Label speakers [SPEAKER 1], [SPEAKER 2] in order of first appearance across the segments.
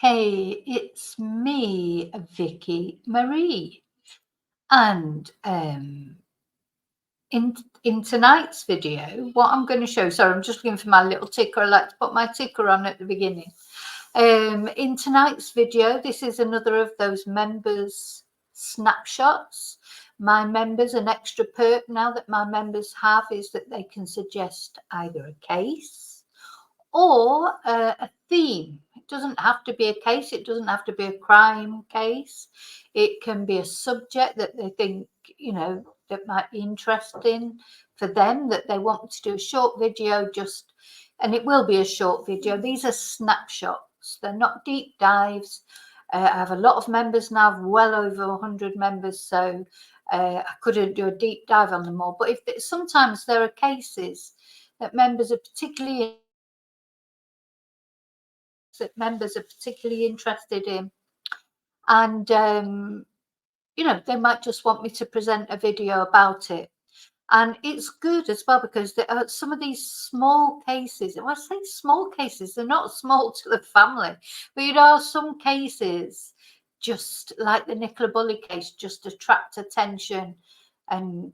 [SPEAKER 1] Hey, it's me, Vicky Marie. And in tonight's video, what I'm going to show, sorry, I'm just looking for my little ticker. I like to put my ticker on at the beginning. In tonight's video, this is another of those members snapshots. My members, an extra perk now that my members have is that they can suggest either a case or a theme. It doesn't have to be a case. It doesn't have to be a crime case. It can be a subject that they think, that might be interesting for them, that they want to do a short video and it will be a short video. These are snapshots. They're not deep dives. I have a lot of members now, well over 100 members, so I couldn't do a deep dive on them all. But sometimes there are cases that members are particularly interested in, and they might just want me to present a video about it. And it's good as well because there are some of these small cases. When I say small cases, they're not small to the family, but some cases, just like the Nicola Bulley case, just attract attention and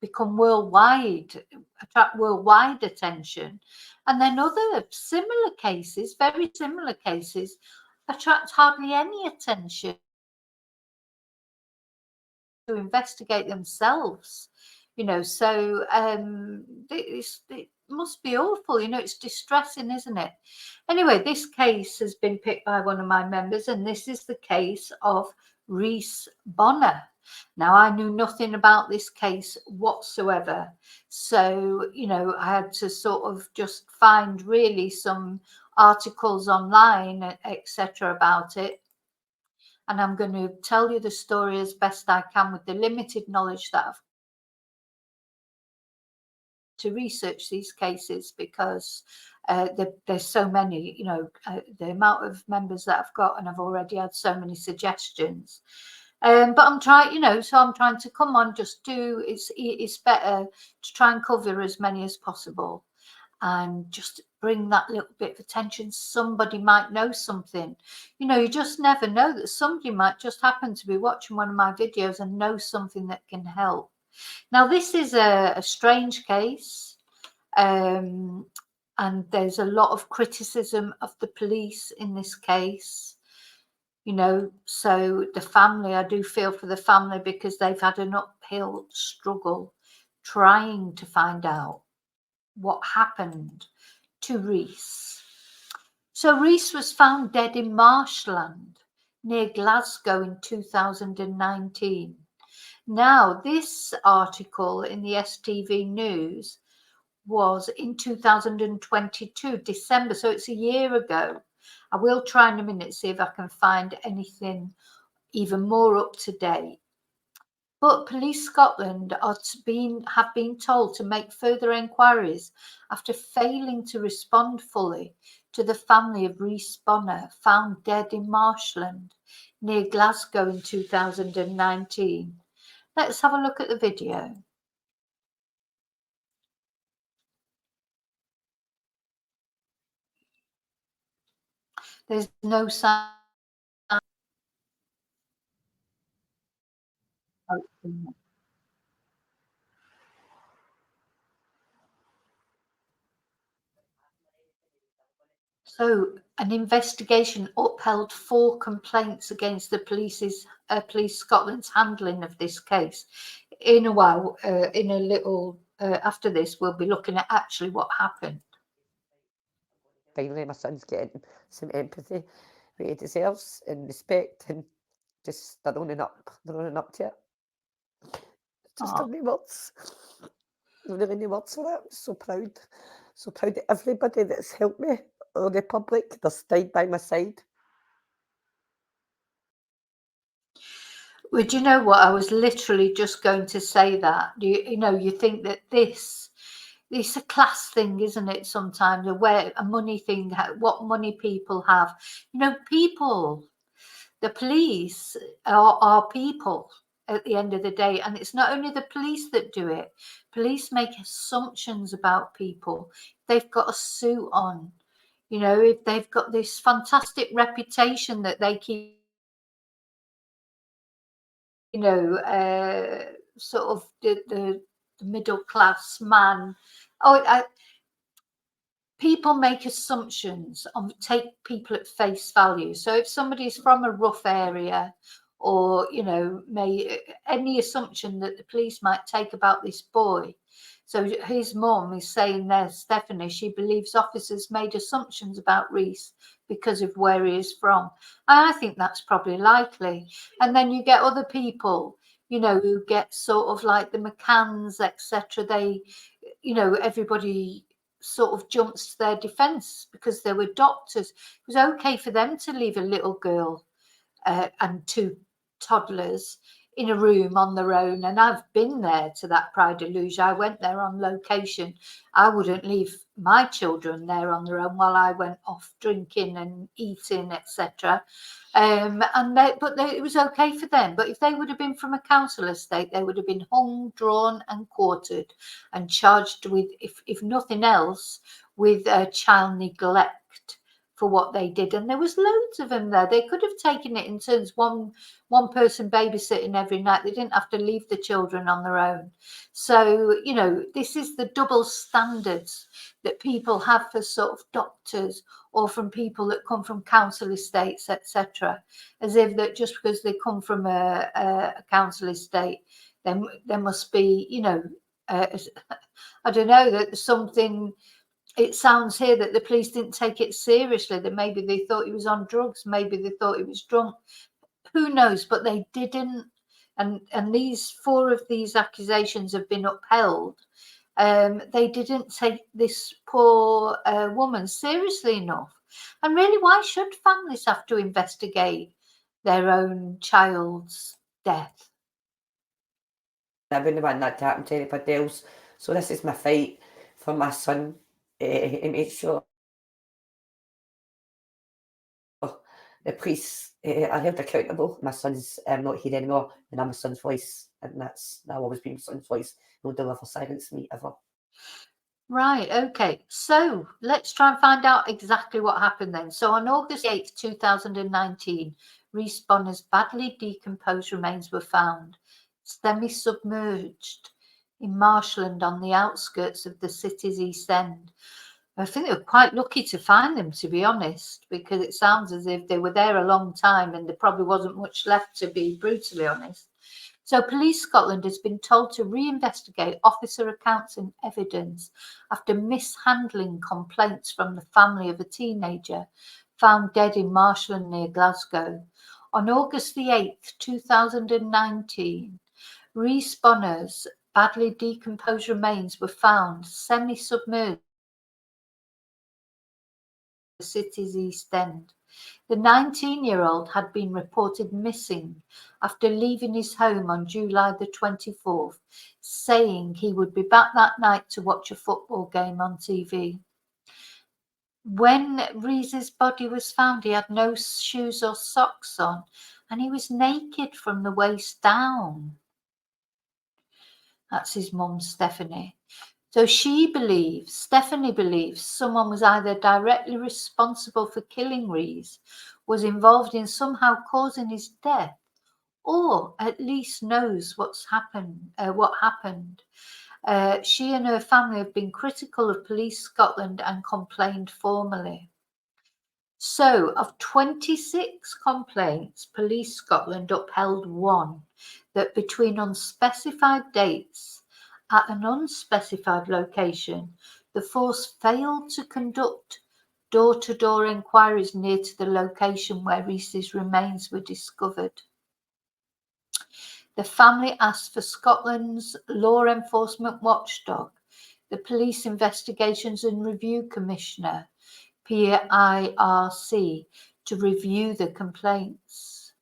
[SPEAKER 1] become attract worldwide attention. And then other similar cases, very similar cases, attract hardly any attention to investigate themselves. So it must be awful. It's distressing, isn't it? Anyway, this case has been picked by one of my members, and this is the case of Rhys Bonner. Now, I knew nothing about this case whatsoever, so I had to sort of just find really some articles online, etc., about it. And I'm going to tell you the story as best I can with the limited knowledge that I've to research these cases, because there's so many, the amount of members that I've got, and I've already had so many suggestions. But I'm trying, so I'm trying to come on, it's better to try and cover as many as possible and just bring that little bit of attention. Somebody might know something. You just never know that somebody might just happen to be watching one of my videos and know something that can help. Now, this is a strange case, and there's a lot of criticism of the police in this case. So the family, I do feel for the family, because they've had an uphill struggle trying to find out what happened to Rhys. So Rhys was found dead in marshland near Glasgow in 2019. Now, this article in the STV News was in 2022, December, so it's a year ago. I will try in a minute see if I can find anything even more up to date. But Police Scotland have been told to make further inquiries after failing to respond fully to the family of Rhys Bonner, found dead in marshland near Glasgow in 2019. Let's have a look at the video. There's no sound. So, an investigation upheld 4 complaints against the Police Scotland's handling of this case. In a while, in a little after this, we'll be looking at actually what happened.
[SPEAKER 2] Finally, my son's getting some empathy that he deserves and respect, and just they're owning up to it. Just don't need words. Don't have any words for it. I'm so proud of everybody that's helped me, all the public. They're stayed by my side.
[SPEAKER 1] Well, do you know what? I was literally just going to say that. You think that it's a class thing, isn't it? Sometimes a money thing, what money people have. People, the police are people at the end of the day, and it's not only the police that do it. Police make assumptions about people. They've got a suit on. You know, if they've got this fantastic reputation that they keep, you know, sort of the middle class man. People make assumptions and take people at face value. So if somebody's from a rough area, or, you know, any assumption that the police might take about this boy. So his mum is saying there, Stephanie, she believes officers made assumptions about Rhys because of where he is from. And I think that's probably likely. And then you get other people, you know, who get sort of like the McCanns, etc. They, you know, everybody sort of jumps to their defense because they were doctors. It was okay for them to leave a little girl and two toddlers in a room on their own. And I've been there to that Pride of Luge. I went there on location. I wouldn't leave my children there on their own while I went off drinking and eating, etc. It was okay for them. But if they would have been from a council estate, they would have been hung, drawn, and quartered, and charged with, if nothing else, with child neglect for what they did. And there was loads of them there. They could have taken it in turns, one person babysitting every night. They didn't have to leave the children on their own. So, you know, this is the double standards that people have for sort of doctors, or from people that come from council estates, etc. As if that just because they come from a council estate, then there must be, you know, I don't know, that something. It sounds here that the police didn't take it seriously, that maybe they thought he was on drugs, maybe they thought he was drunk. Who knows? But they didn't. And these 4 of these accusations have been upheld. They didn't take this poor woman seriously enough. And really, why should families have to investigate their own child's death?
[SPEAKER 2] I wouldn't want that to happen to anybody else. So this is my fight for my son, to make sure the police are held accountable. My son's not here anymore, and I'm my son's voice, and I'll always be my son's voice. No one will ever silence me, ever.
[SPEAKER 1] Right, okay. So let's try and find out exactly what happened then. So on August 8th, 2019, Rhys Bonner's badly decomposed remains were found, semi-submerged in marshland on the outskirts of the city's East End. I think they were quite lucky to find them, to be honest, because it sounds as if they were there a long time and there probably wasn't much left, to be brutally honest. So Police Scotland has been told to reinvestigate officer accounts and evidence after mishandling complaints from the family of a teenager found dead in marshland near Glasgow. On August the 8th, 2019, Rhys Bonner's badly decomposed remains were found semi-submerged in the city's East End. The 19-year-old had been reported missing after leaving his home on July the 24th, saying he would be back that night to watch a football game on TV. When Rhys's body was found, he had no shoes or socks on, and he was naked from the waist down. That's his mum, Stephanie. So Stephanie believes someone was either directly responsible for killing Rhys, was involved in somehow causing his death, or at least knows what happened. She and her family have been critical of Police Scotland and complained formally. So, of 26 complaints, Police Scotland upheld 1 that between unspecified dates at an unspecified location, the force failed to conduct door-to-door inquiries near to the location where Rhys's remains were discovered. The family asked for Scotland's law enforcement watchdog, the Police Investigations and Review Commissioner, PIRC, to review the complaints.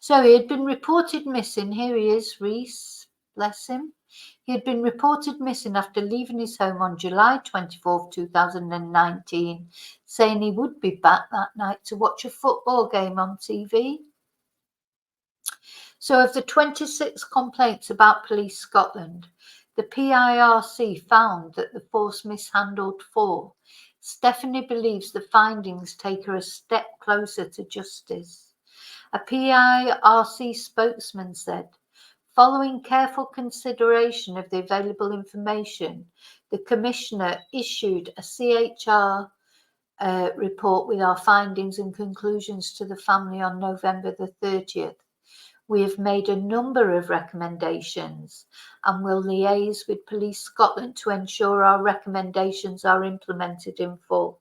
[SPEAKER 1] So he had been reported missing. Here he is, Rhys, bless him. He had been reported missing after leaving his home on July 24, 2019, saying he would be back that night to watch a football game on TV. So of the 26 complaints about Police Scotland, The PIRC found that the force mishandled 4. Stephanie believes the findings take her a step closer to justice. A PIRC spokesman said, following careful consideration of the available information, the Commissioner issued a CHR report with our findings and conclusions to the family on November the 30th. We have made a number of recommendations and will liaise with Police Scotland to ensure our recommendations are implemented in full.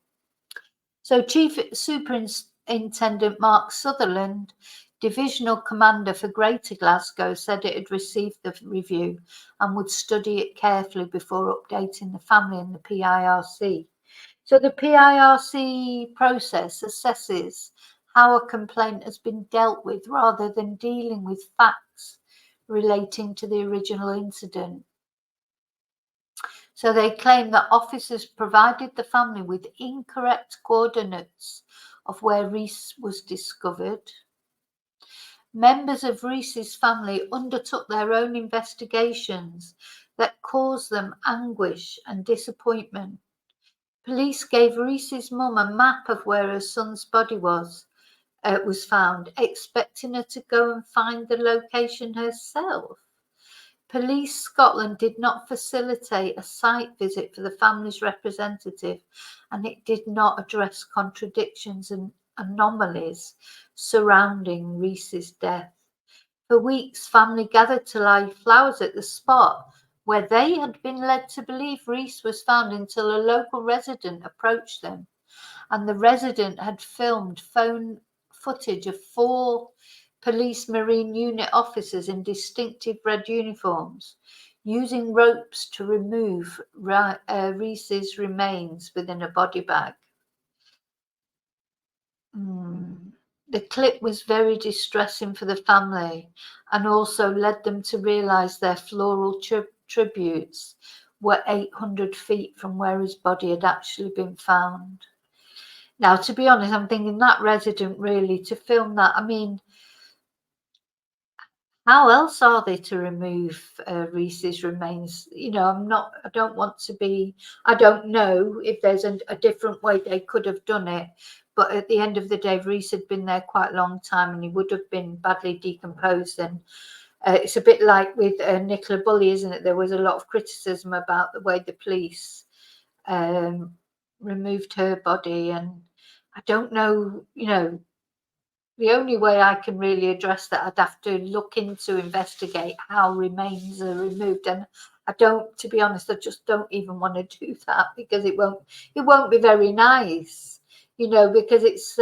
[SPEAKER 1] So Chief Superintendent Mark Sutherland, Divisional Commander for Greater Glasgow, said it had received the review and would study it carefully before updating the family and the PIRC. So the PIRC process assesses how a complaint has been dealt with rather than dealing with facts relating to the original incident. So they claim that officers provided the family with incorrect coordinates of where Rhys was discovered. Members of Rhys's family undertook their own investigations that caused them anguish and disappointment. Police gave Rhys's mum a map of where her son's body was found, expecting her to go and find the location herself. Police Scotland did not facilitate a site visit for the family's representative, and it did not address contradictions and anomalies surrounding Rhys's death. For weeks, family gathered to lay flowers at the spot where they had been led to believe Rhys was found until a local resident approached them, and the resident had filmed phone footage of 4 police marine unit officers in distinctive red uniforms using ropes to remove Rhys's remains within a body bag. The clip was very distressing for the family and also led them to realise their floral tributes were 800 feet from where his body had actually been found. Now, to be honest, I'm thinking that resident really to film that. I mean, how else are they to remove Rhys's remains? You know, I don't want to be, I don't know if there's a different way they could have done it. But at the end of the day, Rhys had been there quite a long time and he would have been badly decomposed. And it's a bit like with Nicola Bulley, isn't it? There was a lot of criticism about the way the police removed her body. And I don't know, you know, the only way I can really address that, I'd have to look into, investigate how remains are removed. And I don't, to be honest, I just don't even want to do that because it won't be very nice, you know, because it's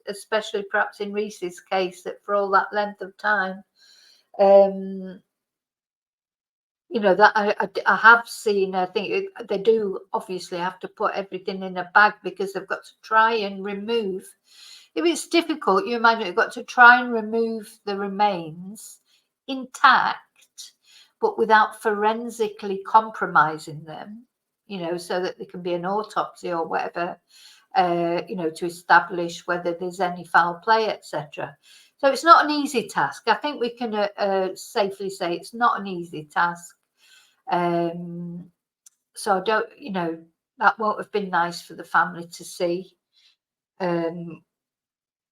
[SPEAKER 1] especially perhaps in Rhys's case that for all that length of time, you know, that I have seen, I think they do obviously have to put everything in a bag because they've got to try and remove. If it's difficult, you imagine you've got to try and remove the remains intact, but without forensically compromising them, you know, so that there can be an autopsy or whatever, you know, to establish whether there's any foul play, etc. So it's not an easy task. I think we can safely say it's not an easy task. So I don't, you know, that won't have been nice for the family to see.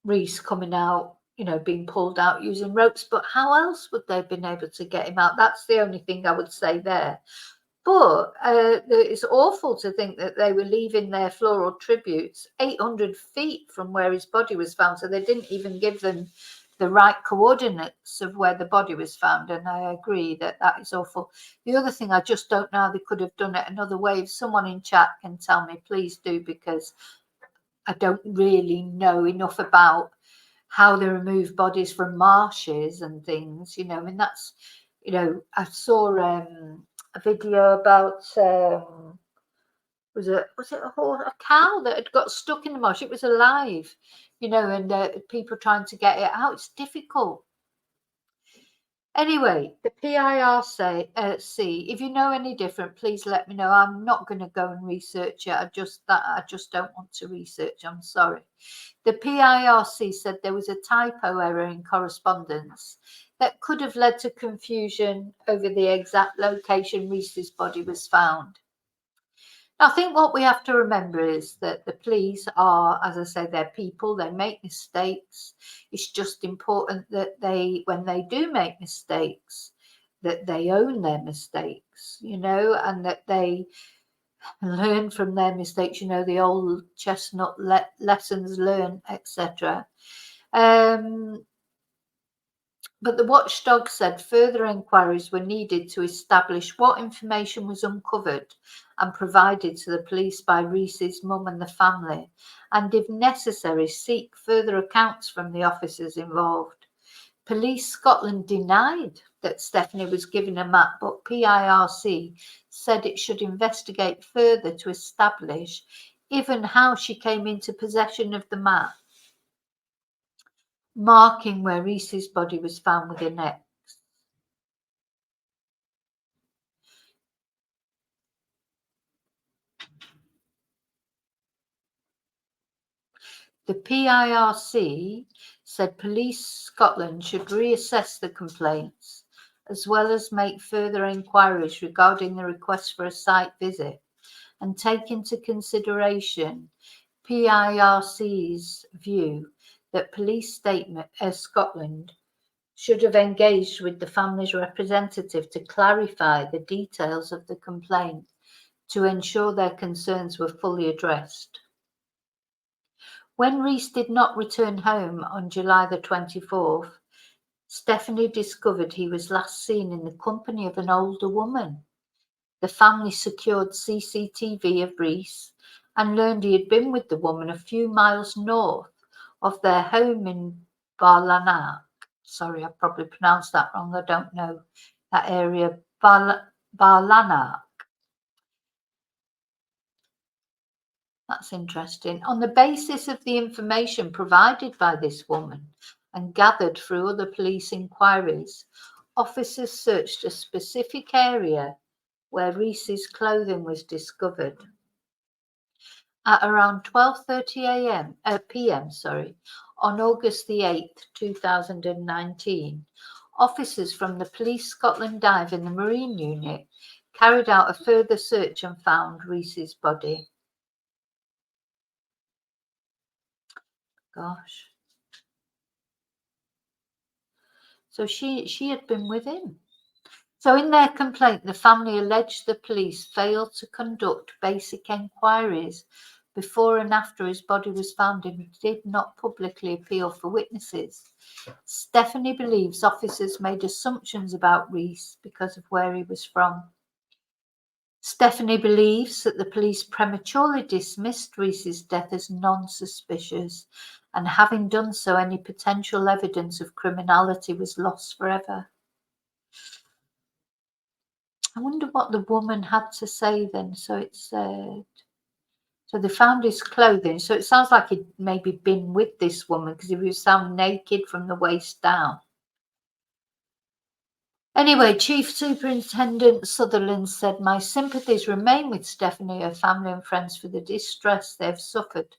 [SPEAKER 1] Rhys coming out, you know, being pulled out using ropes, but how else would they have been able to get him out? That's the only thing I would say there. But it's awful to think that they were leaving their floral tributes 800 feet from where his body was found. So they didn't even give them the right coordinates of where the body was found. And I agree that that is awful. The other thing, I just don't know how they could have done it another way. If someone in chat can tell me, please do, because I don't really know enough about how they remove bodies from marshes and things, you know. I mean, that's, you know, I saw a video about was it a horse, a cow that had got stuck in the marsh. It was alive, you know, and people trying to get it out. It's difficult. Anyway, the PIRC, if you know any different, please let me know. I'm not going to go and research it. I just don't want to research. I'm sorry. The PIRC said there was a typo error in correspondence. that could have led to confusion over the exact location Rhys's body was found. I think what we have to remember is that the police are, as I say, they're people, they make mistakes. It's just important that when they do make mistakes, that they own their mistakes, and that they learn from their mistakes, the old chestnut lessons learned, etc. But the watchdog said further inquiries were needed to establish what information was uncovered and provided to the police by Rhys's mum and the family, and if necessary, seek further accounts from the officers involved. Police Scotland denied that Stephanie was given a map, but PIRC said it should investigate further to establish if and how she came into possession of the map, marking where Rhys's body was found with an X. The PIRC said Police Scotland should reassess the complaints, as well as make further inquiries regarding the request for a site visit, and take into consideration PIRC's view that Police Scotland should have engaged with the family's representative to clarify the details of the complaint to ensure their concerns were fully addressed. When Rhys did not return home on July the 24th, Stephanie discovered he was last seen in the company of an older woman. The family secured CCTV of Rhys and learned he had been with the woman a few miles north of their home in Gartloch. Sorry, I probably pronounced that wrong. I don't know that area. Gartloch. That's interesting. On the basis of the information provided by this woman and gathered through other police inquiries, officers searched a specific area where Rhys's clothing was discovered. At around 12:30 p.m. On August the 8th, 2019, officers from the Police Scotland Dive in the Marine Unit carried out a further search and found Rhys's body. Gosh. So she had been with him. So in their complaint, the family alleged the police failed to conduct basic inquiries before and after his body was found and did not publicly appeal for witnesses. Stephanie believes officers made assumptions about Rhys because of where he was from. Stephanie believes that the police prematurely dismissed Rhys's death as non-suspicious, and having done so, any potential evidence of criminality was lost forever. I wonder what the woman had to say then. So it said, so they found his clothing. So it sounds like he'd maybe been with this woman because he was found naked from the waist down. Anyway, Chief Superintendent Sutherland said, "My sympathies remain with Stephanie, her family and friends for the distress they have suffered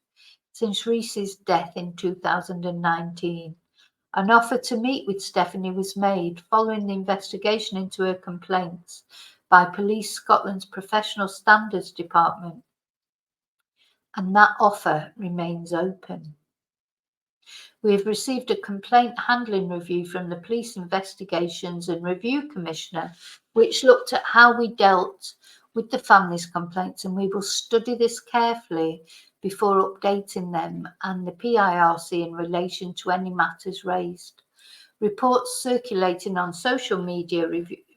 [SPEAKER 1] since Rhys's death in 2019. An offer to meet with Stephanie was made following the investigation into her complaints by Police Scotland's Professional Standards Department, and that offer remains open. We have received a complaint handling review from the Police Investigations and Review Commissioner, which looked at how we dealt with the family's complaints, and we will study this carefully before updating them and the PIRC in relation to any matters raised. Reports circulating on social media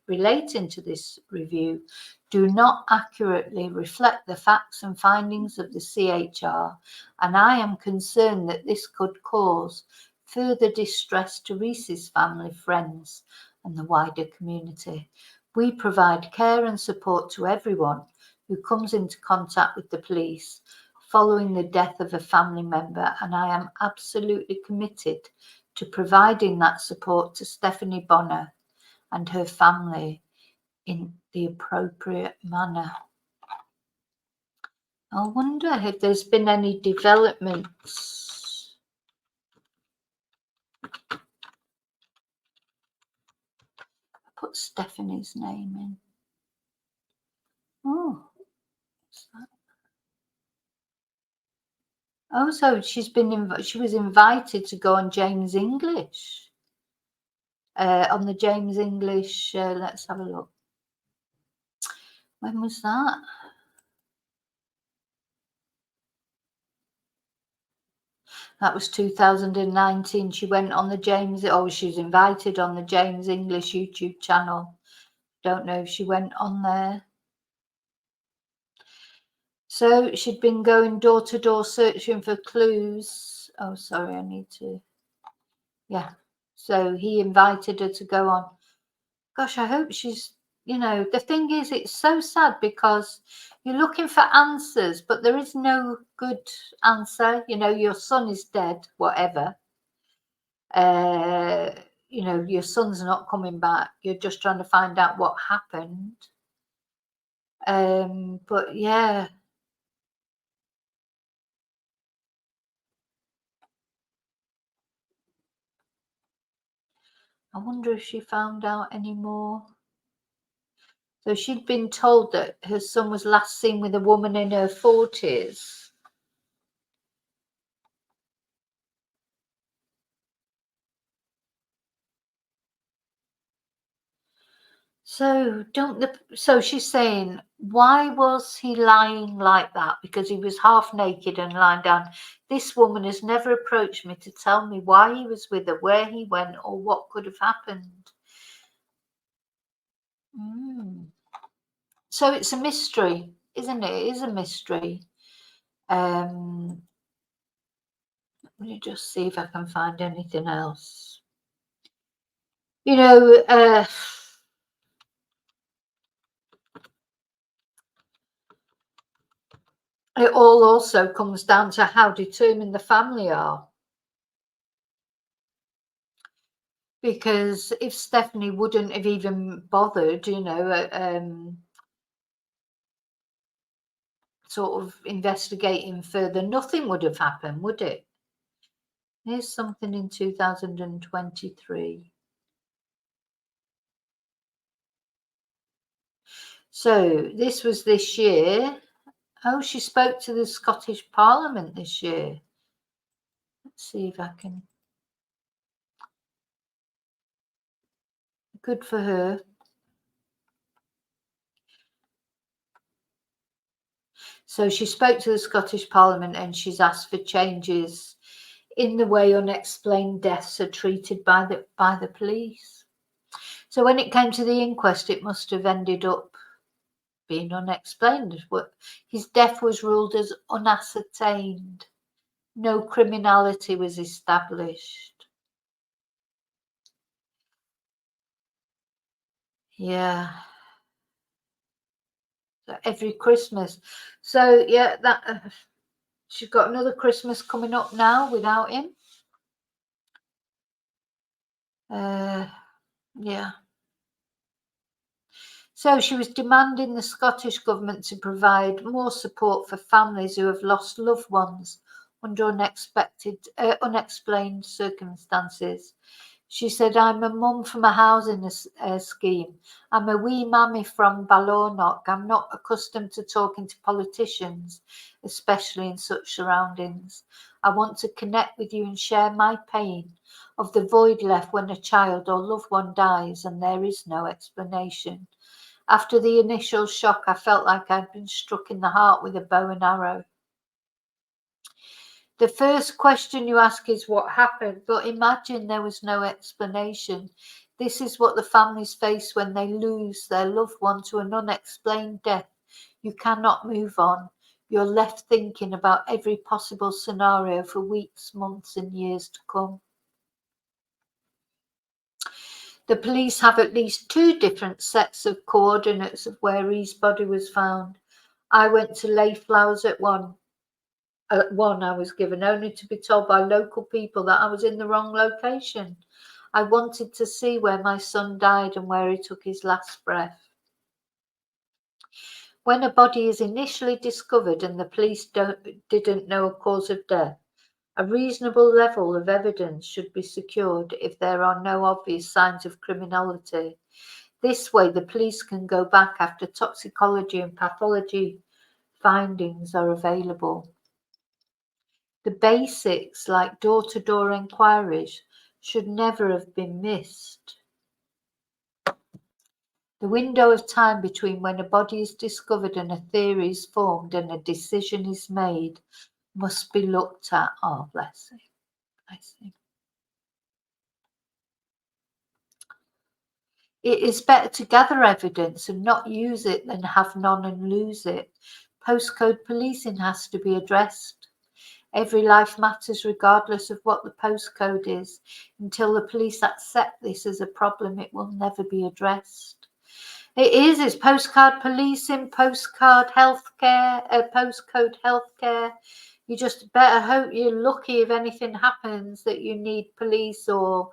[SPEAKER 1] relating to this review do not accurately reflect the facts and findings of the CHR, and I am concerned that this could cause further distress to Rhys's family, friends, and the wider community. We provide care and support to everyone who comes into contact with the police following the death of a family member, and I am absolutely committed to providing that support to Stephanie Bonner and her family in the appropriate manner." I wonder if there's been any developments. put Stephanie's name in. Oh, what's that? Oh, so she was invited to go on James English. On the James English, let's have a look. When was that? That was 2019. She went on the James, she was invited on the James English YouTube channel. Don't know if she went on there. So she'd been going door to door searching for clues. Oh, sorry, I need to. Yeah. So he invited her to go on. Gosh, I hope she's, the thing is, it's so sad because you're looking for answers, but there is no good answer. Your son is dead, whatever. Your son's not coming back. You're just trying to find out what happened. But yeah. I wonder if she found out any more. So she'd been told that her son was last seen with a woman in her 40s. So so she's saying, why was he lying like that? Because he was half naked and lying down. This woman has never approached me to tell me why he was with her, where he went, or what could have happened. So it's a mystery, isn't it? It is a mystery. Let me just see if I can find anything else. It all also comes down to how determined the family are. Because if Stephanie wouldn't have even bothered, sort of investigating further, nothing would have happened, would it? Here's something in 2023. So this was this year. Oh, she spoke to the Scottish Parliament this year. Let's see if I can. Good for her. So she spoke to the Scottish Parliament and she's asked for changes in the way unexplained deaths are treated by the police. So when it came to the inquest, it must have ended up being unexplained. His death was ruled as unascertained. No criminality was established. Yeah. So every Christmas. So yeah, that she's got another Christmas coming up now without him. Yeah. So she was demanding the Scottish government to provide more support for families who have lost loved ones under unexplained circumstances. She said, I'm a mum from a housing scheme. I'm a wee mammy from Balornock. I'm not accustomed to talking to politicians, especially in such surroundings. I want to connect with you and share my pain of the void left when a child or loved one dies and there is no explanation. After the initial shock, I felt like I'd been struck in the heart with a bow and arrow. The first question you ask is what happened, but imagine there was no explanation. This is what the families face when they lose their loved one to an unexplained death. You cannot move on. You're left thinking about every possible scenario for weeks, months, and years to come. The police have at least 2 different sets of coordinates of where Rhys' body was found. I went to lay flowers at one. At one, I was given, only to be told by local people that I was in the wrong location. I wanted to see where my son died and where he took his last breath. When a body is initially discovered and the police didn't know a cause of death, a reasonable level of evidence should be secured if there are no obvious signs of criminality. This way, the police can go back after toxicology and pathology findings are available. The basics, like door-to-door enquiries, should never have been missed. The window of time between when a body is discovered and a theory is formed and a decision is made must be looked at. Oh, bless him. Bless him. It is better to gather evidence and not use it than have none and lose it. Postcode policing has to be addressed. Every life matters regardless of what the postcode is. Until the police accept this as a problem, it will never be addressed. It's postcard policing, postcard healthcare, postcode healthcare. You just better hope you're lucky if anything happens that you need police or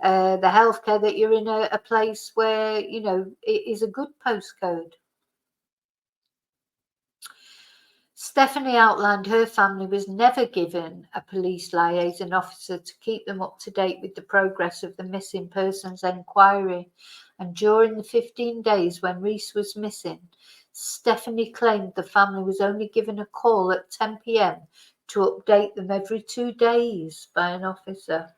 [SPEAKER 1] the healthcare, that you're in a place where, you know, it is a good postcode. Stephanie outlined her family was never given a police liaison officer to keep them up to date with the progress of the missing persons inquiry. And during the 15 days when Rhys was missing, Stephanie claimed the family was only given a call at 10 p.m. to update them every 2 days by an officer.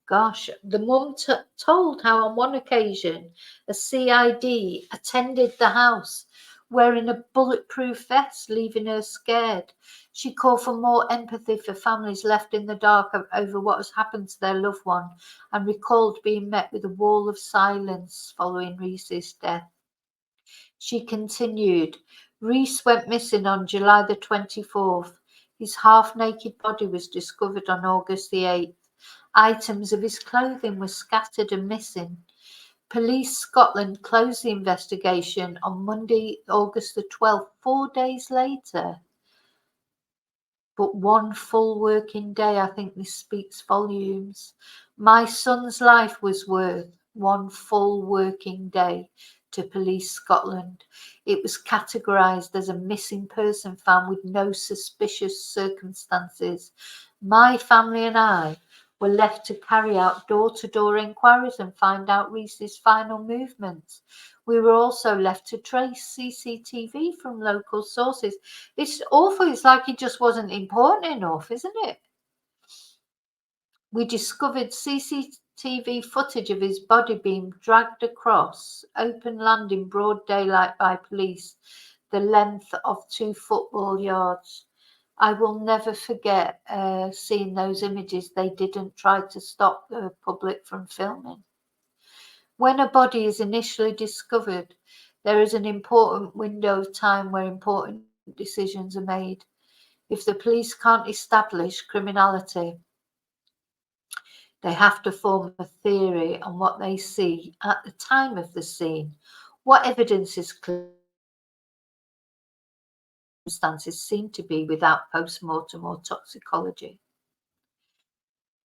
[SPEAKER 1] Gosh, the mum told how on one occasion a CID attended the house wearing a bulletproof vest, leaving her scared. She called for more empathy for families left in the dark over what has happened to their loved one and recalled being met with a wall of silence following Rhys's death. She continued, Rhys went missing on July the 24th. His half-naked body was discovered on August the 8th. Items of his clothing were scattered and missing. Police Scotland closed the investigation on Monday, August the 12th, 4 days later. But one full working day, I think this speaks volumes. My son's life was worth one full working day to Police Scotland. It was categorised as a missing person found with no suspicious circumstances. My family and I were left to carry out door-to-door inquiries and find out Rhys's final movements. We were also left to trace CCTV from local sources. It's awful. It's like it just wasn't important enough, isn't it? We discovered CCTV footage of his body being dragged across open land in broad daylight by police, the length of 2 football yards. I will never forget seeing those images. They didn't try to stop the public from filming. When a body is initially discovered, there is an important window of time where important decisions are made. If the police can't establish criminality, they have to form a theory on what they see at the time of the scene. What evidence is clear? Circumstances seem to be without post-mortem or toxicology.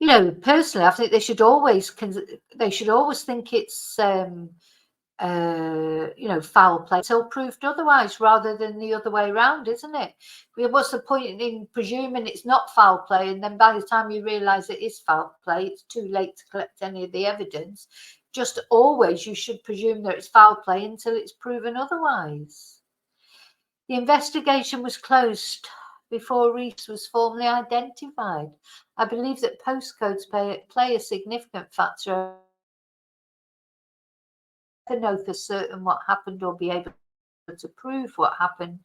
[SPEAKER 1] You know, personally, I think they should always think it's you know, foul play until proved otherwise, rather than the other way around, isn't it? What's the point in presuming it's not foul play, and then by the time you realise it is foul play, it's too late to collect any of the evidence? Just always, you should presume that it's foul play until it's proven otherwise. The investigation was closed before Rhys was formally identified. I believe that postcodes play a significant factor. Never know for certain what happened or be able to prove what happened.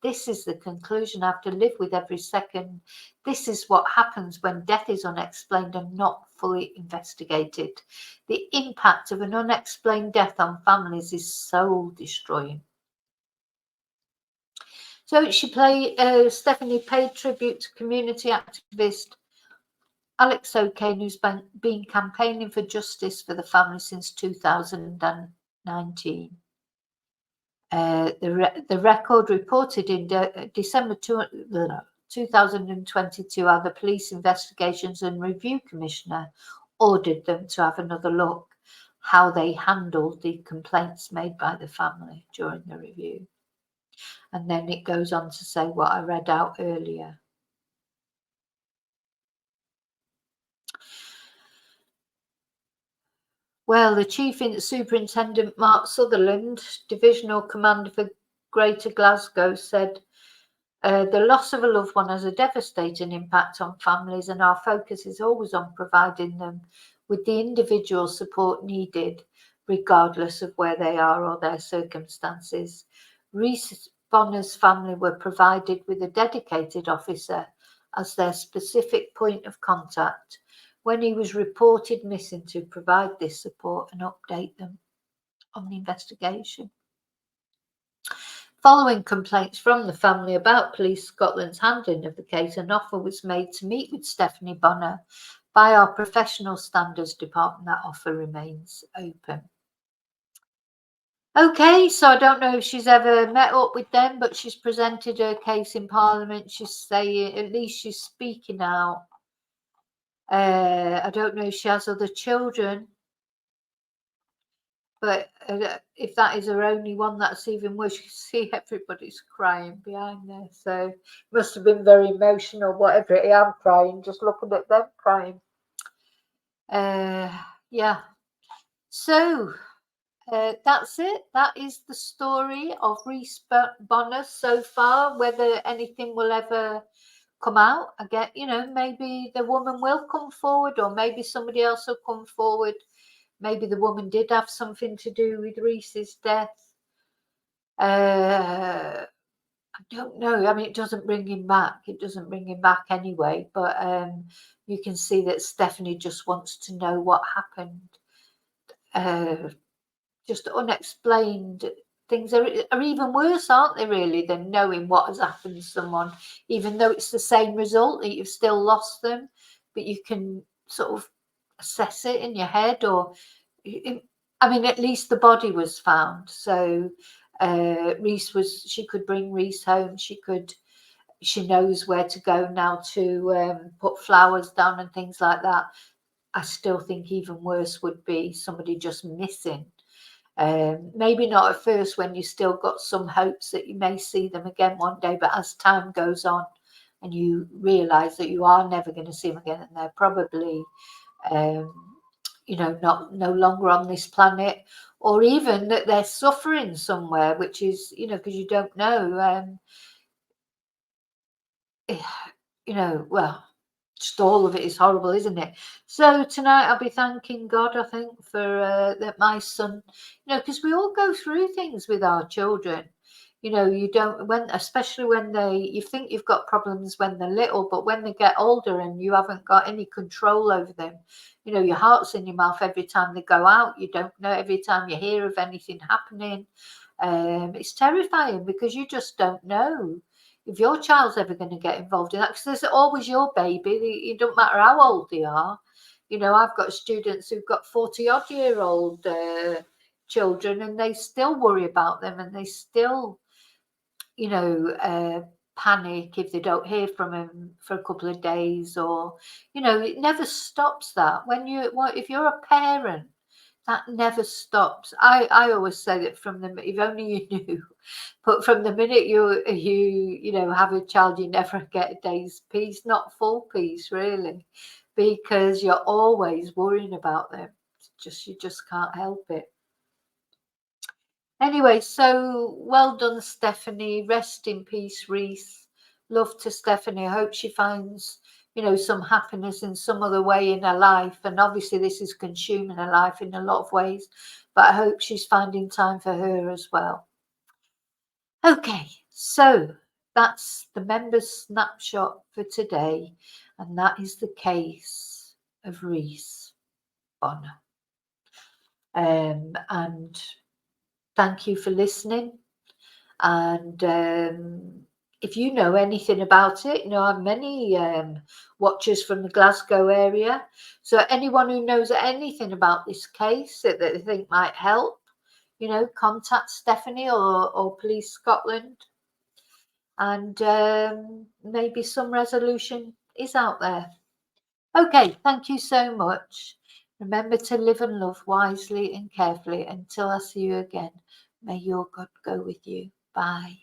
[SPEAKER 1] This is the conclusion I have to live with every second. This is what happens when death is unexplained and not fully investigated. The impact of an unexplained death on families is soul destroying. So Stephanie paid tribute to community activist Alex O'Kane, who's been campaigning for justice for the family since 2019. The record reported in December 2022 how the Police Investigations and Review Commissioner ordered them to have another look how they handled the complaints made by the family during the review. And then it goes on to say what I read out earlier. Well, the Chief Superintendent Mark Sutherland, Divisional Commander for Greater Glasgow, said, the loss of a loved one has a devastating impact on families, and our focus is always on providing them with the individual support needed, regardless of where they are or their circumstances. Rhys Bonner's family were provided with a dedicated officer as their specific point of contact when he was reported missing, to provide this support and update them on the investigation. Following complaints from the family about Police Scotland's handling of the case, an offer was made to meet with Stephanie Bonner by our Professional Standards Department. That offer remains open. Okay, so I don't know if she's ever met up with them, but she's presented her case in Parliament. She's saying, at least she's speaking out. I don't know if she has other children, but if that is her only one, that's even worse. You can see everybody's crying behind there, so it must have been very emotional. Whatever it is, I'm crying just looking at them crying. Yeah, so that's it. That is the story of Rhys Bonner so far. Whether anything will ever come out again, maybe the woman will come forward, or maybe somebody else will come forward. Maybe the woman did have something to do with Rhys's death. I don't know. I mean, it doesn't bring him back. It doesn't bring him back anyway. But you can see that Stephanie just wants to know what happened. Just unexplained things are even worse, aren't they, really, than knowing what has happened to someone, even though it's the same result, that you've still lost them, but you can sort of assess it in your head. Or I mean, at least the body was found, so she could bring Rhys home. She knows where to go now to put flowers down and things like that. I still think even worse would be somebody just missing. Maybe not at first, when you still got some hopes that you may see them again one day, but as time goes on and you realise that you are never going to see them again, and they're probably no longer on this planet, or even that they're suffering somewhere, which is, because you don't know, well, just all of it is horrible, isn't it? So tonight I'll be thanking God, I think, for that my son, because we all go through things with our children. You don't, especially when you think you've got problems when they're little, but when they get older and you haven't got any control over them, your heart's in your mouth every time they go out. You don't know, every time you hear of anything happening. It's terrifying, because you just don't know if your child's ever going to get involved in that, because there's always your baby. It don't matter how old they are. I've got students who've got 40-odd-year-old children, and they still worry about them, and they still, panic if they don't hear from them for a couple of days, or, it never stops that. If you're a parent, that never stops. I always say that if only you knew, but from the minute you have a child, you never get a day's peace, not full peace, really, because you're always worrying about them. You just can't help it. Anyway, so well done, Stephanie. Rest in peace, Rhys. Love to Stephanie. I hope she finds, some happiness in some other way in her life. And obviously this is consuming her life in a lot of ways, but I hope she's finding time for her as well. Okay, so that's the members' snapshot for today. And that is the case of Rhys Bonner. And thank you for listening. And if you know anything about it, I have many watchers from the Glasgow area. So anyone who knows anything about this case that they think might help, contact Stephanie or Police Scotland. And maybe some resolution is out there. Okay, thank you so much. Remember to live and love wisely and carefully. Until I see you again, may your God go with you. Bye.